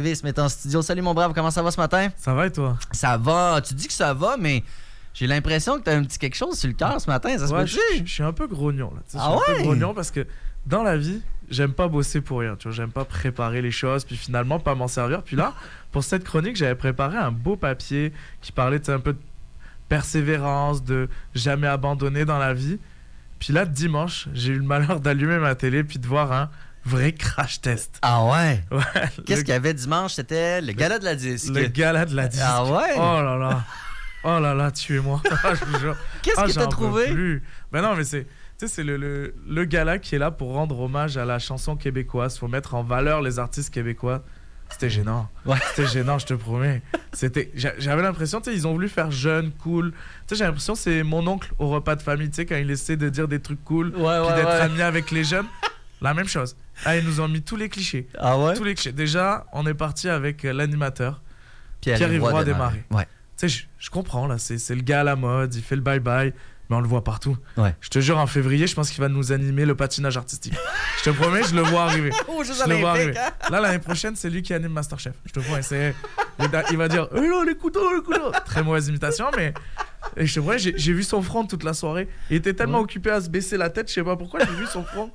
Se met en studio. Salut mon brave, comment ça va ce matin? Ça va et toi? Ça va. Tu dis que ça va, mais j'ai l'impression que t'as un petit quelque chose sur le cœur ce matin. Ça se peut-tu? Je suis un peu grognon là. Je suis Ah un peu grognon parce que dans la vie, j'aime pas bosser pour rien. Tu vois, j'aime pas préparer les choses, puis finalement pas m'en servir. Puis là, pour cette chronique, j'avais préparé un beau papier qui parlait un peu de persévérance, de jamais abandonner dans la vie. Puis là, dimanche, j'ai eu le malheur d'allumer ma télé puis de voir un vrai crash test. Ah ouais? Ouais. Qu'est-ce qu'il y avait dimanche? C'était le gala de la disque. Le gala de la disque. Ah ouais? Oh là là, tuez-moi. Je vous jure. Qu'est-ce que t'as trouvé? Ben non, mais c'est le gala qui est là pour rendre hommage à la chanson québécoise. Faut mettre en valeur les artistes québécois. C'était gênant. Ouais. C'était gênant, je te promets. J'avais l'impression, ils ont voulu faire jeune, cool. J'ai l'impression que c'est mon oncle au repas de famille, quand il essaie de dire des trucs cool, puis d'être ami avec les jeunes. La même chose. Ah, ils nous ont mis tous les clichés. Ah ouais? Tous les clichés. Déjà, on est parti avec l'animateur, Pierre-Yves Roy Desmarais. Ouais. Je comprends, là, c'est le gars à la mode, il fait le bye-bye, mais on le voit partout. Ouais. Je te jure, en février, je pense qu'il va nous animer le patinage artistique. Je te promets, je le vois arriver. Je le vois arriver. Là, l'année prochaine, c'est lui qui anime Masterchef. Je te promets, il va dire non, les couteaux. Très mauvaise imitation, mais. Et je te promets, j'ai vu son front toute la soirée. Il était tellement occupé à se baisser la tête, je sais pas pourquoi, j'ai vu son front.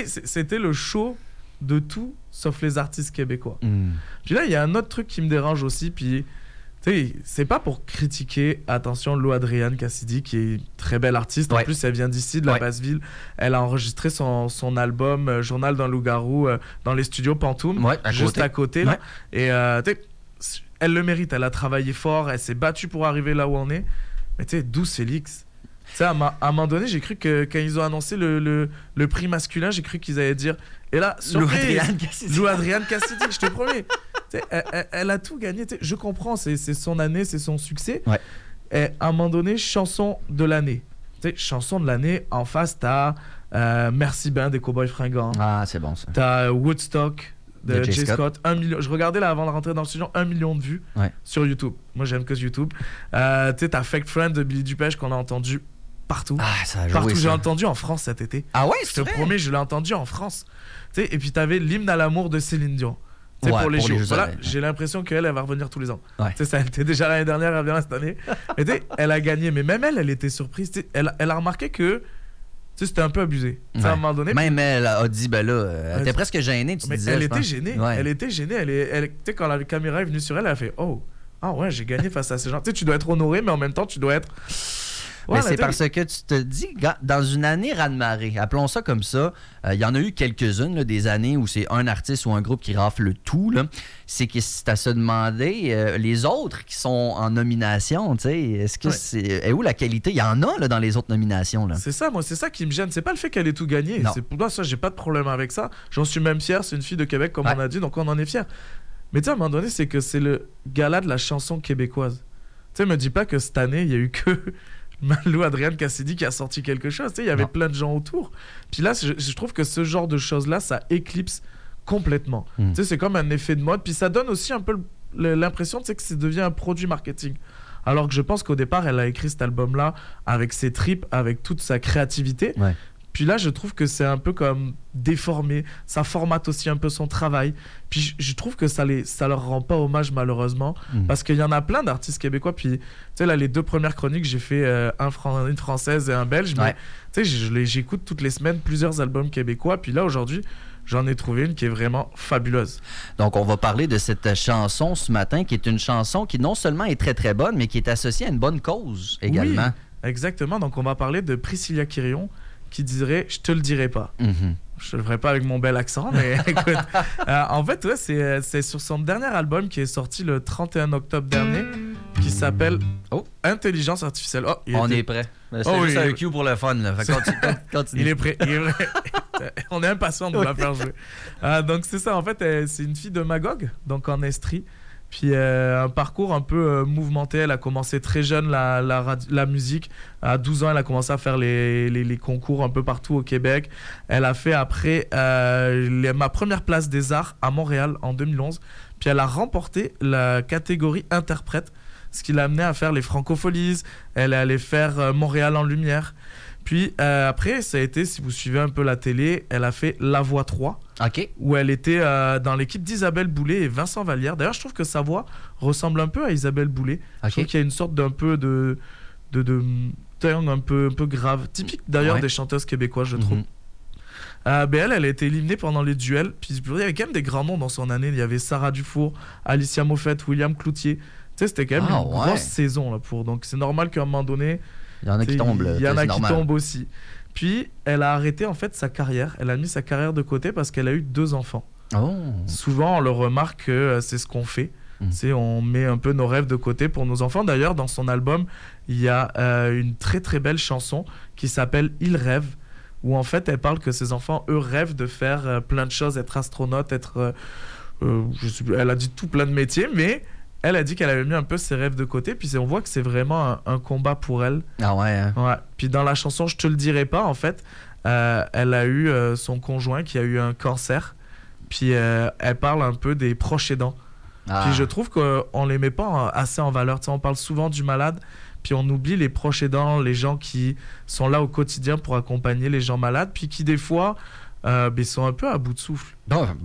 C'était le show de tout sauf les artistes québécois. Puis là, il y a un autre truc qui me dérange aussi, puis c'est pas pour critiquer, attention, Lou Adrienne Cassidy, qui est une très belle artiste. En plus, elle vient d'ici, de la Basse-Ville. Elle a enregistré son album Journal d'un loup-garou dans les studios Pantoum, juste à côté. Là. Et elle le mérite, elle a travaillé fort, elle s'est battue pour arriver là où on est. Mais d'où Félix? À un moment donné, j'ai cru que quand ils ont annoncé le prix masculin, j'ai cru qu'ils allaient dire. Et là, Lou Adrienne Cassidy, je te promets. Elle a tout gagné. Je comprends, c'est son année, c'est son succès. Ouais. Et à un moment donné, chanson de l'année. Chanson de l'année, en face, t'as Merci Ben des Cowboys Fringants. Ah, c'est bon ça. T'as Woodstock de Jay Scott. 1 million. Je regardais là avant de rentrer dans le studio, 1 million de vues sur YouTube. Moi, j'aime que YouTube. T'as Fake Friend de Billy Dupèche qu'on a entendu partout. Ah, ça a joué, partout. ça. J'ai entendu en France cet été. Ah ouais, je te promets, je l'ai entendu en France. Et puis t'avais l'hymne à l'amour de Céline Dion. Pour les Jeux. Voilà, j'ai l'impression qu'elle va revenir tous les ans. Ça, elle était déjà l'année dernière, elle vient cette année. Et elle a gagné, mais même elle était surprise. Elle a remarqué que c'était un peu abusé. À un moment donné. Même elle a dit, elle était presque gênée, tu disais. Elle était gênée. Elle était gênée. Quand la caméra est venue sur elle, elle a fait ah ouais, j'ai gagné face à ces gens. Tu dois être honoré, mais en même temps, tu dois être. Mais c'est parce que tu te dis, dans une année raz-de-marée, appelons ça comme ça, il y en a eu quelques-unes, des années où c'est un artiste ou un groupe qui rafle le tout. Là. C'est que c'est à se demander, les autres qui sont en nomination, est-ce que c'est où la qualité? Il y en a dans les autres nominations. Là. C'est ça, moi, c'est ça qui me gêne. C'est pas le fait qu'elle ait tout gagné. C'est pour moi, ça, j'ai pas de problème avec ça. J'en suis même fier. C'est une fille de Québec, comme on a dit, donc on en est fier. Mais à un moment donné, c'est que c'est le gala de la chanson québécoise. Me dis pas que cette année, il y a eu que Lou Adrienne Cassidy qui a sorti quelque chose. Il y avait plein de gens autour. Puis là, je trouve que ce genre de choses-là, ça éclipse complètement. C'est comme un effet de mode. Puis ça donne aussi un peu l'impression que ça devient un produit marketing. Alors que je pense qu'au départ, elle a écrit cet album-là avec ses tripes, avec toute sa créativité. Puis là, je trouve que c'est un peu comme déformé. Ça formate aussi un peu son travail. Puis je trouve que ça leur rend pas hommage, malheureusement. Parce qu'il y en a plein d'artistes québécois. Puis, là, les 2 premières chroniques, j'ai fait une française et un belge. Mais, j'écoute toutes les semaines plusieurs albums québécois. Puis là, aujourd'hui, j'en ai trouvé une qui est vraiment fabuleuse. Donc, on va parler de cette chanson ce matin, qui est une chanson qui non seulement est très, très bonne, mais qui est associée à une bonne cause également. Oui, exactement. Donc, on va parler de Priscilla Quirion, qui dirait « Je te le dirai pas ». Je le ferai pas avec mon bel accent, mais écoute. En fait, c'est sur son dernier album qui est sorti le 31 octobre dernier, qui s'appelle Intelligence Artificielle. On est prêt. C'est juste un cue pour le fun. Là. Continue. Il est prêt. On est impatient de la faire jouer. Donc c'est ça, en fait, c'est une fille de Magog, donc en Estrie. Puis un parcours un peu mouvementé. Elle a commencé très jeune la musique. À 12 ans, elle a commencé à faire les concours un peu partout au Québec. Elle a fait après ma première place des arts à Montréal en 2011. Puis elle a remporté la catégorie interprète, ce qui l'a amené à faire les Francopholies. Elle est allée faire Montréal en lumière. Puis après, ça a été, si vous suivez un peu la télé, elle a fait La Voix 3. OK. Où elle était dans l'équipe d'Isabelle Boulay et Vincent Vallière. D'ailleurs, je trouve que sa voix ressemble un peu à Isabelle Boulay. Je trouve qu'il y a une sorte d'un peu de turn un peu grave. Typique d'ailleurs des chanteuses québécoises, je trouve. Elle a été éliminée pendant les duels. Puis il y avait quand même des grands noms dans son année. Il y avait Sarah Dufour, Alicia Moffett, William Cloutier. Tu sais, c'était quand même une grosse saison là, donc c'est normal qu'à un moment donné, il y en a qui tombent. Il y en a qui tombent aussi. Puis elle a arrêté en fait sa carrière. Elle a mis sa carrière de côté parce qu'elle a eu 2 enfants. Souvent, on le remarque que c'est ce qu'on fait. On met un peu nos rêves de côté pour nos enfants. D'ailleurs, dans son album, il y a une très très belle chanson qui s'appelle « Il rêve », où en fait, elle parle que ses enfants, eux, rêvent de faire plein de choses, être astronaute, être... elle a dit tout plein de métiers, mais elle a dit qu'elle avait mis un peu ses rêves de côté. Puis on voit que c'est vraiment un combat pour elle. Ah ouais, hein? Ouais. Puis dans la chanson « Je te le dirai pas », en fait, elle a eu son conjoint qui a eu un cancer. Puis elle parle un peu des proches aidants. Puis je trouve qu'on les met pas assez en valeur. On parle souvent du malade, puis on oublie les proches aidants, les gens qui sont là au quotidien pour accompagner les gens malades, puis qui des fois sont un peu à bout de souffle.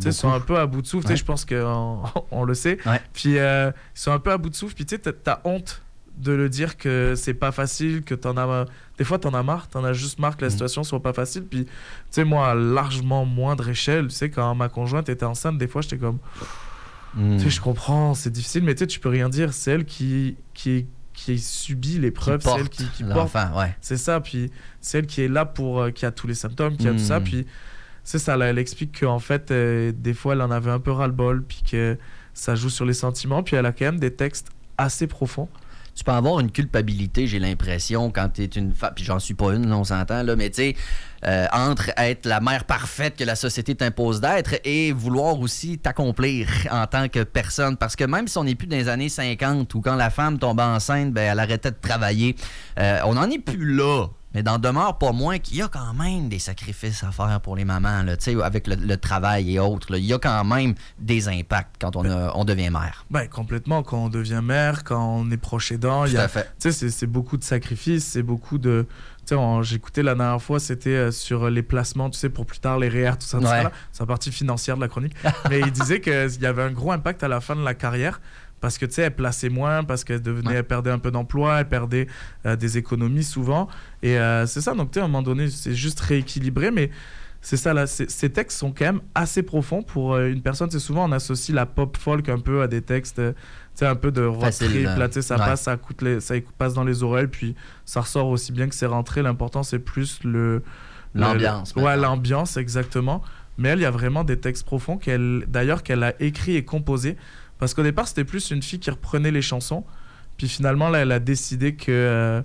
Ils sont un peu à bout de souffle. Je pense qu'on le sait. Puis ils sont un peu à bout de souffle. Puis tu as honte de le dire que c'est pas facile, que des fois t'en as marre, t'en as juste marre que la situation soit pas facile. Puis tu sais, moi, à largement moindre échelle, tu sais, quand ma conjointe était enceinte, des fois j'étais comme... Tu sais, je comprends, c'est difficile, mais tu peux rien dire. C'est elle qui subit l'épreuve, c'est elle qui porte. C'est ça, puis c'est elle qui est là qui a tous les symptômes, qui a tout ça. Puis c'est ça, là, elle explique qu'en fait, des fois, elle en avait un peu ras-le-bol, puis que ça joue sur les sentiments. Puis elle a quand même des textes assez profonds. Tu peux avoir une culpabilité, j'ai l'impression, quand tu es une femme, puis j'en suis pas une, là, on s'entend, là, mais tu sais, entre être la mère parfaite que la société t'impose d'être et vouloir aussi t'accomplir en tant que personne. Parce que même si on n'est plus dans les années 50 ou quand la femme tombe enceinte, elle arrêtait de travailler, on n'en est plus là. Mais n'en demeure pas moins qu'il y a quand même des sacrifices à faire pour les mamans, là, avec le travail et autres. Il y a quand même des impacts quand on devient mère. Complètement. Quand on devient mère, quand on est proche aidant, c'est beaucoup de sacrifices, c'est beaucoup de... J'écoutais la dernière fois, c'était sur les placements, pour plus tard, les REER, tout ça. C'est la partie financière de la chronique. Mais il disait qu'il y avait un gros impact à la fin de la carrière. Parce que, elle plaçait moins, parce qu'elle elle perdait un peu d'emploi, elle perdait des économies souvent. Et c'est ça, donc, à un moment donné, c'est juste rééquilibré. Mais c'est ça, là, ces textes sont quand même assez profonds pour une personne. C'est souvent, on associe la pop folk un peu à des textes, un peu de road trip. Là, ça passe, ça passe dans les oreilles, puis ça ressort aussi bien que c'est rentré. L'important, c'est plus l'ambiance. L'ambiance, exactement. Mais elle, il y a vraiment des textes profonds qu'elle a écrit et composés. Parce qu'au départ, c'était plus une fille qui reprenait les chansons. Puis finalement, là, elle a décidé que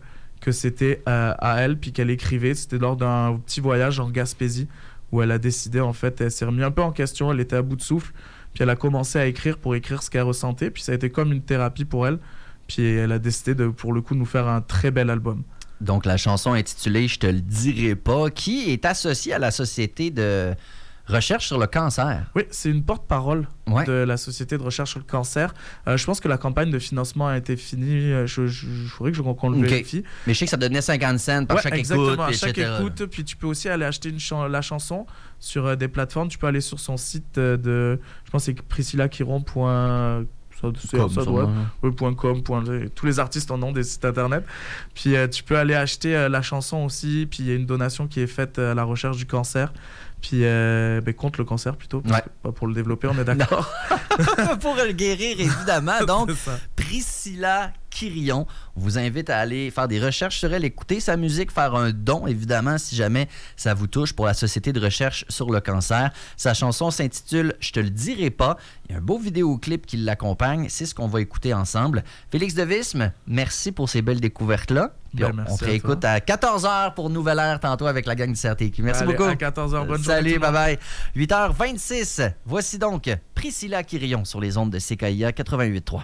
c'était à elle, puis qu'elle écrivait. C'était lors d'un petit voyage en Gaspésie, où elle a décidé, en fait, elle s'est remise un peu en question, elle était à bout de souffle. Puis elle a commencé à écrire pour écrire ce qu'elle ressentait. Puis ça a été comme une thérapie pour elle. Puis elle a décidé de, pour le coup, nous faire un très bel album. Donc la chanson intitulée « Je te le dirai pas », qui est associée à la Société de recherche sur le cancer. Oui, c'est une porte-parole de la Société de recherche sur le cancer. Je pense que la campagne de financement a été finie. Je faudrait qu'on le vérifie. Mais je sais que ça donnait 50 cents par chaque écoute. À chaque écoute. Puis tu peux aussi aller acheter la chanson sur des plateformes. Tu peux aller sur son site je pense que c'est priscillaquiron.com. Tous les artistes en ont des sites internet. Puis tu peux aller acheter la chanson aussi. Puis il y a une donation qui est faite à la recherche du cancer. Puis contre le cancer plutôt, pas pour le développer, on est d'accord. Pour le guérir, évidemment. Donc, Priscilla Quirion, on vous invite à aller faire des recherches sur elle, écouter sa musique, faire un don, évidemment, si jamais ça vous touche, pour la Société de recherche sur le cancer. Sa chanson s'intitule « Je te le dirai pas ». Il y a un beau vidéoclip qui l'accompagne. C'est ce qu'on va écouter ensemble. Félix Devisme, merci pour ces belles découvertes-là. On te réécoute à 14h pour Nouvelle Air tantôt avec la gang du CRTQ. Merci beaucoup. À 14h, bonne journée. Salut, bye-bye. 8h26. Voici donc Priscilla Quirion sur les ondes de CKIA 88.3.